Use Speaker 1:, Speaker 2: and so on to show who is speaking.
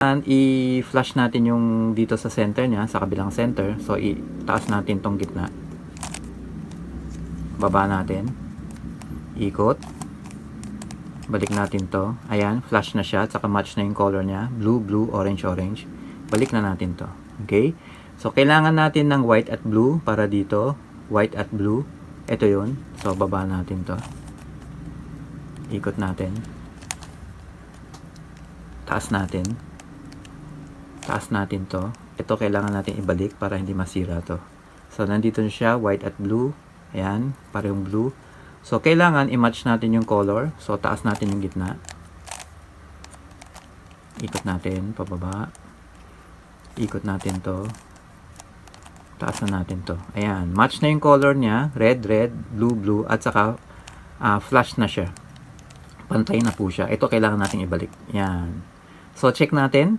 Speaker 1: I-flash natin yung dito sa center niya, sa kabilang center. So, itaas natin tong gitna. Baba natin. Ikot. Balik natin to. Ayan, flash na siya. At saka match na yung color niya. Blue, blue, orange, orange. Balik na natin to. Okay? So, kailangan natin ng white at blue para dito. White at blue. Ito yun. So, baba natin to. Ikot natin. Taas natin. Taas natin to. Ito kailangan natin ibalik para hindi masira to. So, nandito siya, white at blue. Ayan, parehong blue. So, kailangan i-match natin yung color. So, taas natin yung gitna. Ikot natin, pababa. Ikot natin to. Taas na natin to. Ayan, match na yung color niya. Red, red, blue, blue. At saka, flash na siya. Pantay na po siya. Ito kailangan natin ibalik. Ayan. So, check natin.